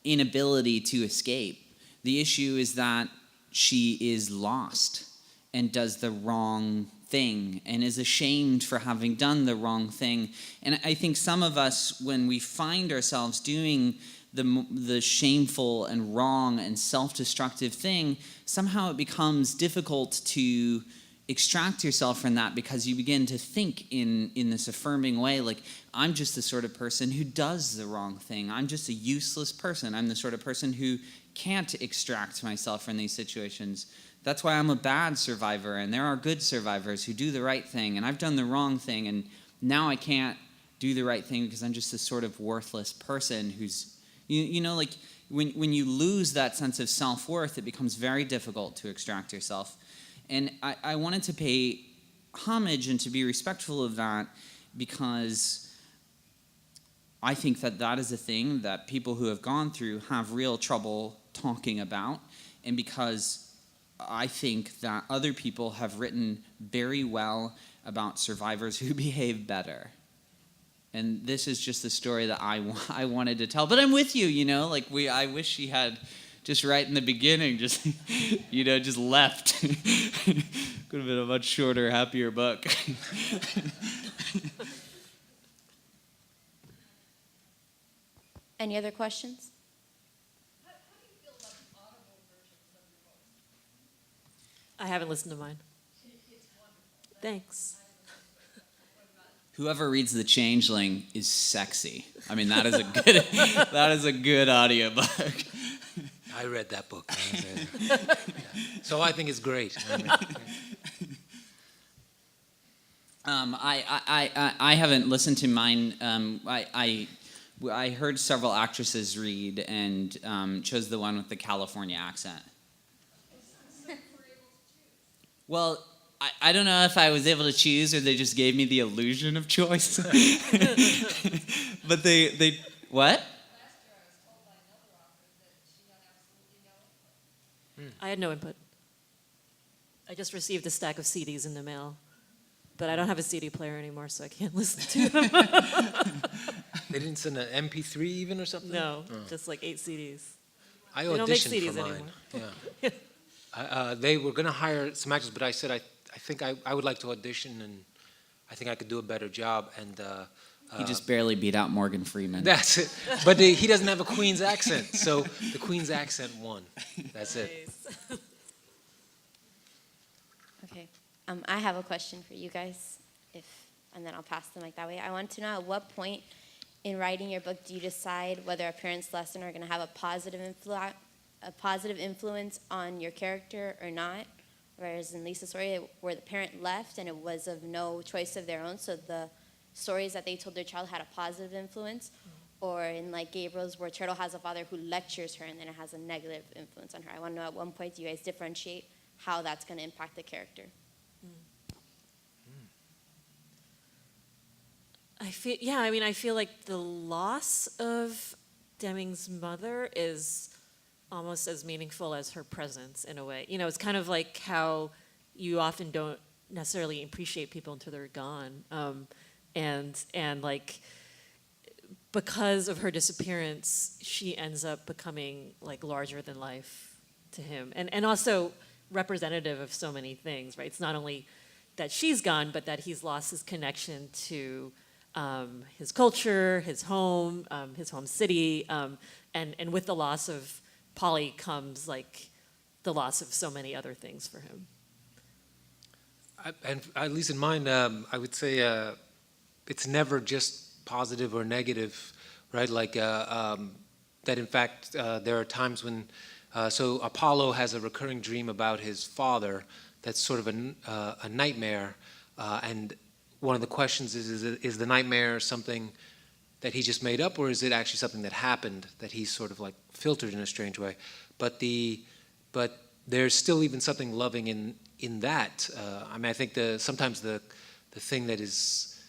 inability to escape. The issue is that she is lost and does the wrong thing and is ashamed for having done the wrong thing. And I think some of us, when we find ourselves doing the shameful and wrong and self-destructive thing, somehow it becomes difficult to extract yourself from that, because you begin to think in this affirming way, like, I'm just the sort of person who does the wrong thing. I'm just a useless person. I'm the sort of person who can't extract myself from these situations. That's why I'm a bad survivor, and there are good survivors who do the right thing, and I've done the wrong thing, and now I can't do the right thing because I'm just this sort of worthless person who's, you know, like, when you lose that sense of self-worth, it becomes very difficult to extract yourself. And I wanted to pay homage and to be respectful of that, because I think that that is a thing that people who have gone through have real trouble talking about, and because I think that other people have written very well about survivors who behave better. And this is just the story that I wanted to tell. But I'm with you, you know, like, I wish she had just right in the beginning, just, you know, just left. Could have been a much shorter, happier book. Any other questions? I haven't listened to mine. Thanks. Whoever reads The Changeling is sexy. I mean, that is a good that is a good audiobook. I read that book. So I think it's great. I haven't listened to mine. I heard several actresses read and chose the one with the California accent. Well, I don't know if I was able to choose or they just gave me the illusion of choice. But they what? I had no input. I just received a stack of CDs in the mail, but I don't have a CD player anymore, so I can't listen to them. They didn't send an MP3 even or something? No, just like 8 CDs. I They don't make auditioned CDs for mine. anymore. Yeah. They were going to hire some actors, but I said I think I would like to audition, and I think I could do a better job. And He just barely beat out Morgan Freeman. that's it. But he doesn't have a Queen's accent, so the Queen's accent won. That's it. Nice. Okay. I have a question for you guys, and then I'll pass the mic that way. I want to know, at what point in writing your book do you decide whether a parent's lesson are going to have a positive influence on your character or not? Whereas in Lisa's story, where the parent left and it was of no choice of their own, so the stories that they told their child had a positive influence, or in like Gabriel's, where Turtle has a father who lectures her and then it has a negative influence on her. I want to know, at one point, do you guys differentiate how that's going to impact the character? I feel like the loss of Deming's mother is almost as meaningful as her presence in a way. You know, it's kind of like how you often don't necessarily appreciate people until they're gone. And like, because of her disappearance, she ends up becoming like larger than life to him. And also representative of so many things, right? It's not only that she's gone, but that he's lost his connection to his culture, his home city, and with the loss of Polly comes like the loss of so many other things for him. And at least in mine, I would say it's never just positive or negative, right? Like that. In fact, there are times when so Apollo has a recurring dream about his father that's sort of a nightmare, and one of the questions is the nightmare something that he just made up, or is it actually something that happened that he's sort of like filtered in a strange way? But there's still even something loving in that. I mean, I think sometimes the thing that is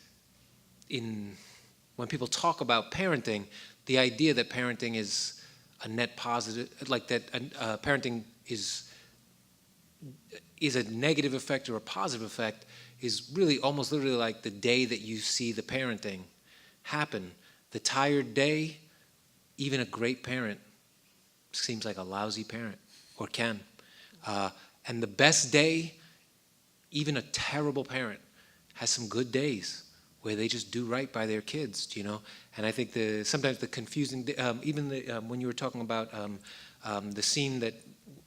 when people talk about parenting, the idea that parenting is a net positive, like that parenting is a negative effect or a positive effect, is really almost literally like the day that you see the parenting. happen. The tired day, even a great parent seems like a lousy parent, or can. And the best day, even a terrible parent has some good days where they just do right by their kids, you know. And I think sometimes the confusing, when you were talking about the scene that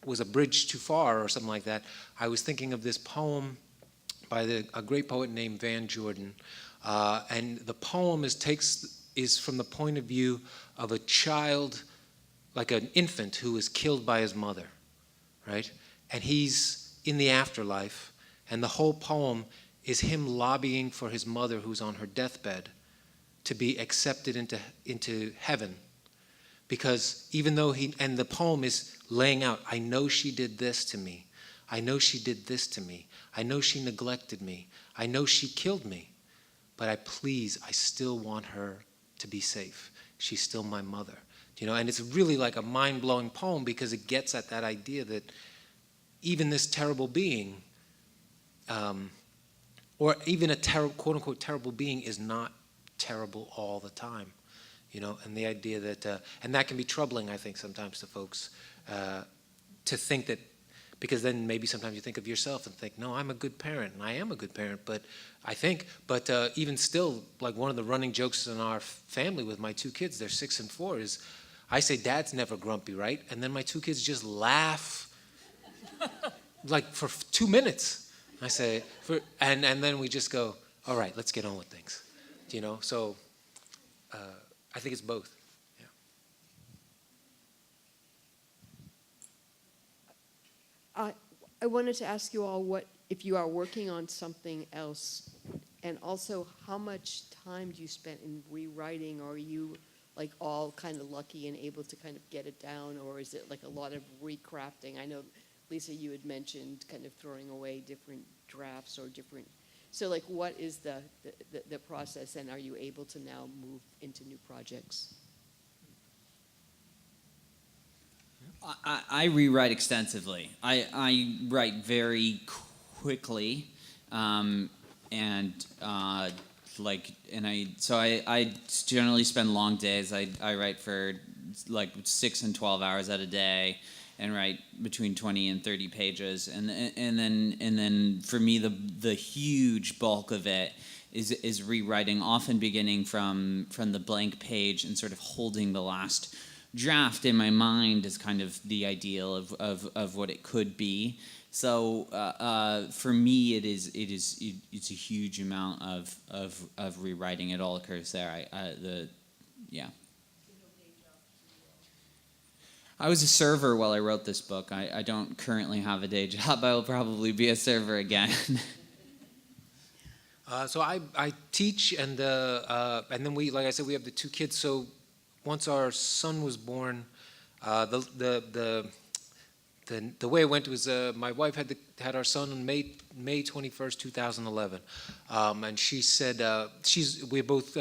was a bridge too far or something like that, I was thinking of this poem by a great poet named Van Jordan. And the poem is from the point of view of a child, like an infant who is killed by his mother, right? And he's in the afterlife, and the whole poem is him lobbying for his mother who's on her deathbed to be accepted into heaven. Because even though and the poem is laying out, I know she did this to me. I know she did this to me. I know she neglected me. I know she killed me. But I still want her to be safe. She's still my mother. You know, and it's really like a mind-blowing poem because it gets at that idea that even this terrible being, or even a quote-unquote terrible being, is not terrible all the time. You know, and the idea that, and that can be troubling, I think, sometimes to folks, to think that, because then maybe sometimes you think of yourself and think, no, I'm a good parent, and I am a good parent, but even still, like one of the running jokes in our family with my two kids, they're 6 and 4, is I say, Dad's never grumpy, right? And then my two kids just laugh like for 2 minutes. I say, and then we just go, all right, let's get on with things. You know, so I think it's both. Yeah. I wanted to ask you all what, if you are working on something else, and also how much time do you spend in rewriting, or are you like all kind of lucky and able to kind of get it down, or is it like a lot of recrafting? I know, Lisa, you had mentioned kind of throwing away different drafts or different, so like what is the process, and are you able to now move into new projects? I rewrite extensively. I write very quickly, I generally spend long days. I write for like 6 and 12 hours at a day, and write between 20 and 30 pages, and then for me the huge bulk of it is rewriting, often beginning from the blank page and sort of holding the last draft in my mind as kind of the ideal of what it could be. So for me, it's a huge amount of rewriting. It all occurs there. I was a server while I wrote this book. I don't currently have a day job. I will probably be a server again. So I teach, and then we, like I said, we have the 2 kids. So once our son was born, the way it went was my wife had our son on May 21st, 2011, and she said we're both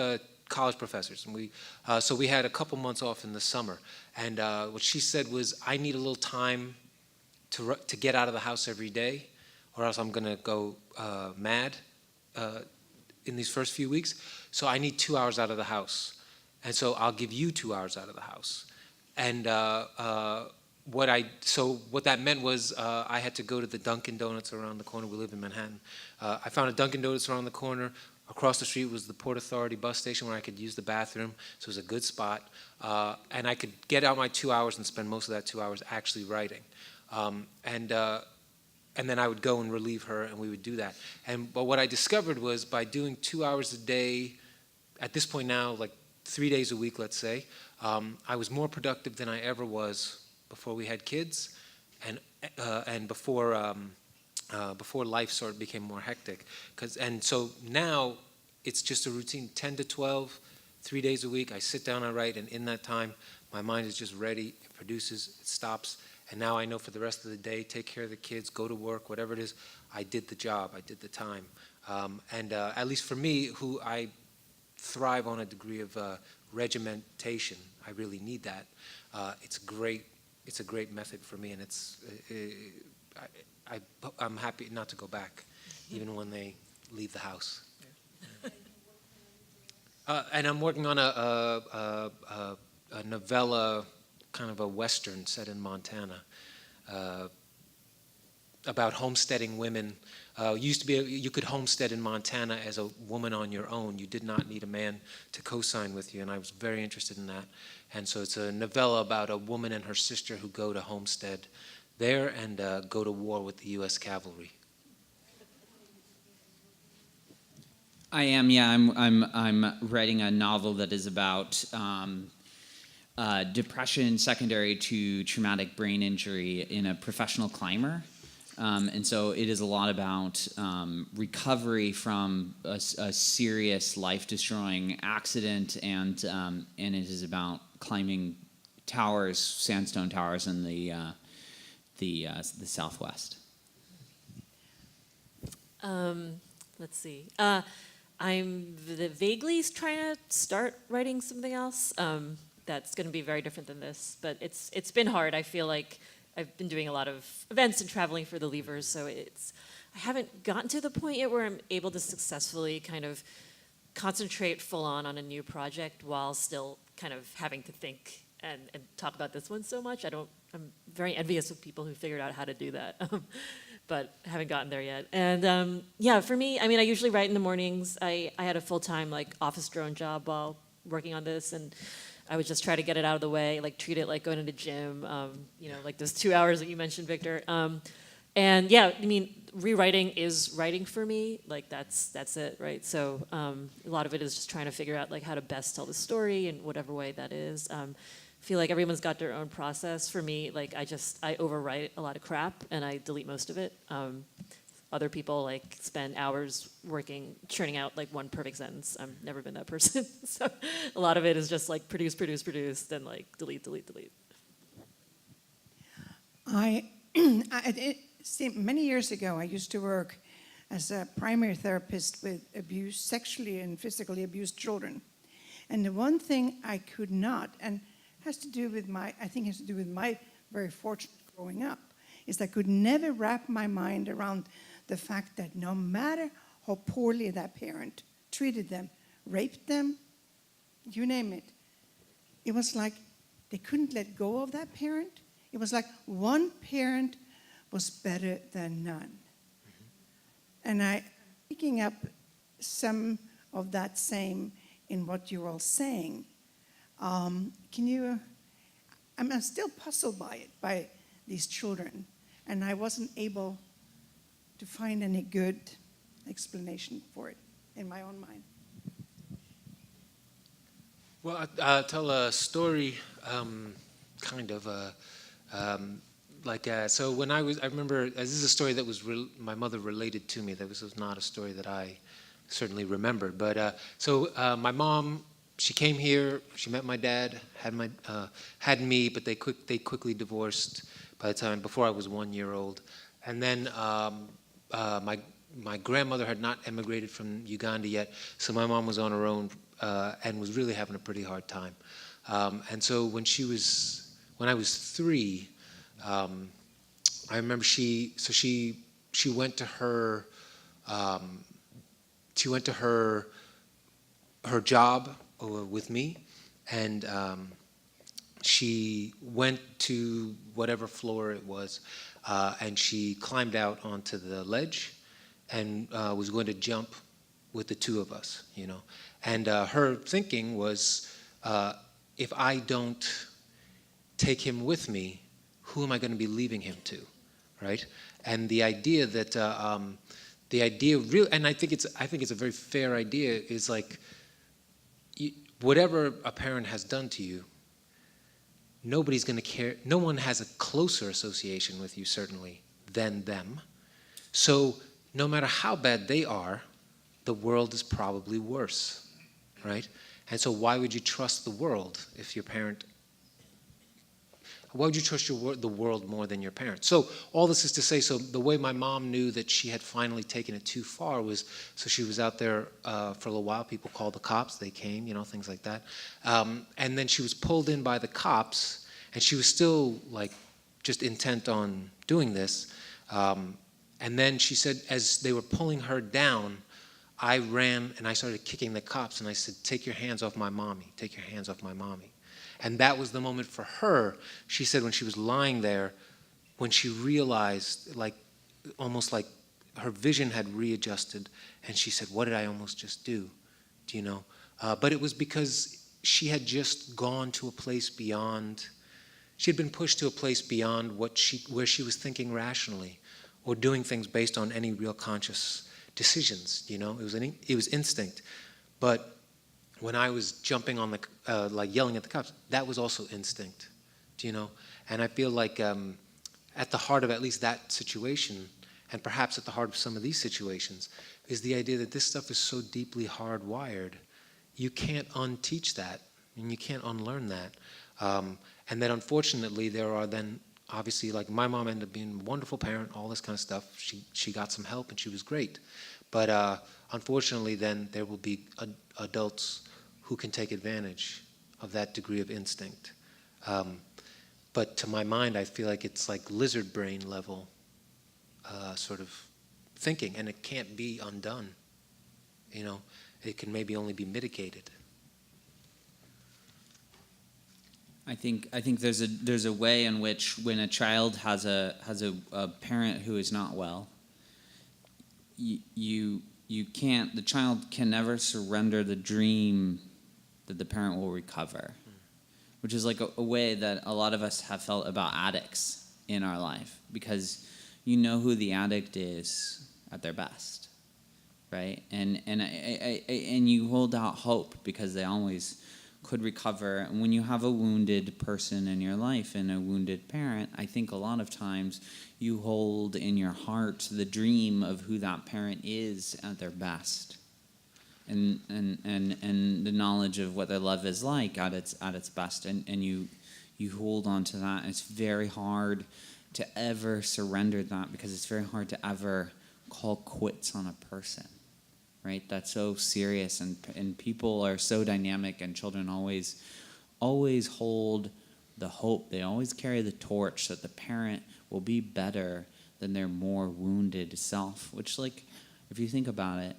college professors, and so we had a couple months off in the summer, and what she said was, I need a little time to get out of the house every day, or else I'm gonna go mad in these first few weeks. So I need 2 hours out of the house. And so I'll give you 2 hours out of the house. And what that meant was I had to go to the Dunkin' Donuts around the corner. We live in Manhattan. I found a Dunkin' Donuts around the corner. Across the street was the Port Authority bus station where I could use the bathroom. So it was a good spot. And I could get out my 2 hours and spend most of that 2 hours actually writing. And then I would go and relieve her, and we would do that. But what I discovered was by doing 2 hours a day, at this point now, like 3 days a week, let's say, I was more productive than I ever was before we had kids, and before life sort of became more hectic. And so now it's just a routine, 10 to 12, 3 days a week. I sit down, I write, and in that time, my mind is just ready. It produces, it stops, and now I know for the rest of the day, take care of the kids, go to work, whatever it is, I did the job, I did the time. And at least for me, who I thrive on a degree of regimentation. I really need that. It's a great method for me, and I'm happy not to go back, even when they leave the house. And I'm working on a novella, kind of a western set in Montana, about homesteading women. Used to be you could homestead in Montana as a woman on your own. You did not need a man to co-sign with you, and I was very interested in that. And so it's a novella about a woman and her sister who go to homestead there and go to war with the U.S. cavalry. I am, yeah. I'm writing a novel that is about depression secondary to traumatic brain injury in a professional climber. And so it is a lot about recovery from a serious life-destroying accident, and it is about climbing towers, sandstone towers in the Southwest. Let's see. I'm vaguely trying to start writing something else. That's going to be very different than this, but it's been hard. I feel like I've been doing a lot of events and traveling for the Leavers, so I haven't gotten to the point yet where I'm able to successfully kind of concentrate full on a new project while still kind of having to think and talk about this one so much. I'm very envious of people who figured out how to do that. But haven't gotten there yet. And yeah, for me, I mean, I usually write in the mornings. I had a full-time like office drone job while working on this, and I would just try to get it out of the way, like treat it like going to the gym, like those 2 hours that you mentioned, Victor. And yeah, I mean, rewriting is writing for me. Like that's it, right? So a lot of it is just trying to figure out like how to best tell the story in whatever way that is. I feel like everyone's got their own process. For me, like I overwrite a lot of crap and I delete most of it. Other people like spend hours working, churning out like one perfect sentence. I've never been that person. So a lot of it is just like produce, then like delete. See, many years ago, I used to work as a primary therapist with sexually and physically abused children. And the one thing I could not, and has to do with my very fortunate growing up, is I could never wrap my mind around the fact that no matter how poorly that parent treated them, raped them, you name it, it was like they couldn't let go of that parent. It was like one parent was better than none. Mm-hmm. And I'm picking up some of that same in what you're all saying. I'm still puzzled by these children, and I wasn't able to find any good explanation for it in my own mind. Well, I'll tell a story, so when I remember, this is a story that was my mother related to me. That was not a story that I certainly remembered. But my mom, she came here. She met my dad, had me, but they quickly divorced by the time before I was 1 year old. And then my grandmother had not emigrated from Uganda yet, so my mom was on her own and was really having a pretty hard time. And so when I was 3, I remember she went to her her job with me, and she went to whatever floor it was, and she climbed out onto the ledge and was going to jump with the two of us, And her thinking was, if I don't take him with me, who am I going to be leaving him to, right? And the idea that and I think it's a very fair idea, is like, whatever a parent has done to you, nobody's going to care. No one has a closer association with you, certainly, than them. So no matter how bad they are, the world is probably worse, right? And so why would you trust the world if your parent... Why would you trust the world more than your parents? So all this is to say, so the way my mom knew that she had finally taken it too far was, so she was out there for a little while. People called the cops. They came, things like that. And then she was pulled in by the cops, and she was still like just intent on doing this. And then she said, as they were pulling her down, I ran and I started kicking the cops and I said, take your hands off my mommy, take your hands off my mommy. And that was the moment for her, she said when she was lying there, when she realized, like, almost like her vision had readjusted, and she said, what did I almost just do? Do you know? But it was because she had just gone to a place beyond, she had been pushed to a place beyond where she was thinking rationally or doing things based on any real conscious decisions, you know? It was instinct. But when I was jumping on the, like yelling at the cops, that was also instinct, do you know? And I feel like at the heart of at least that situation, and perhaps at the heart of some of these situations, is the idea that this stuff is so deeply hardwired, you can't unteach that, and you can't unlearn that. And that unfortunately there are then, obviously, like my mom ended up being a wonderful parent, all this kind of stuff. She got some help and she was great. But unfortunately then there will be adults who can take advantage of that degree of instinct. But to my mind, I feel like it's like lizard brain level sort of thinking, and it can't be undone. You know, it can maybe only be mitigated. I think there's a way in which when a child has a parent who is not well, you can't, the child can never surrender the dream that the parent will recover, which is like a way that a lot of us have felt about addicts in our life, because you know who the addict is at their best, right? And you hold out hope because they always could recover. And when you have a wounded person in your life and a wounded parent, I think a lot of times you hold in your heart the dream of who that parent is at their best, and the knowledge of what their love is like at its best, and you hold on to that. And it's very hard to ever surrender that, because it's very hard to ever call quits on a person. Right? That's so serious, and people are so dynamic, and children always hold the hope. They always carry the torch that the parent will be better than their more wounded self, which, like, if you think about it,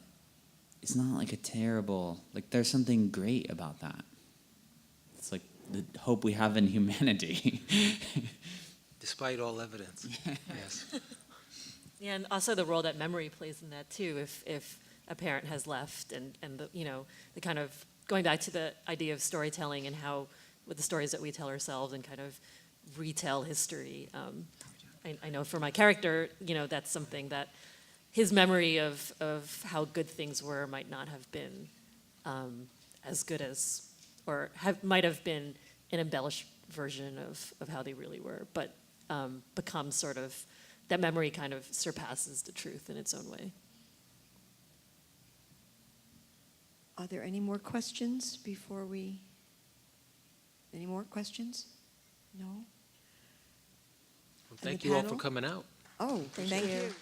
it's not like a terrible, like, there's something great about that. It's like the hope we have in humanity. Despite all evidence. Yes. Yeah, and also the role that memory plays in that too. If a parent has left, and the, you know, the kind of going back to the idea of storytelling and how with the stories that we tell ourselves and kind of retell history. I know for my character, you know, that's something that his memory of how good things were might not have been as good as, or might have been an embellished version of how they really were, but becomes sort of, that memory kind of surpasses the truth in its own way. Are there any more questions before we? Any more questions? No? Well, thank you all for coming out. Oh, thank you.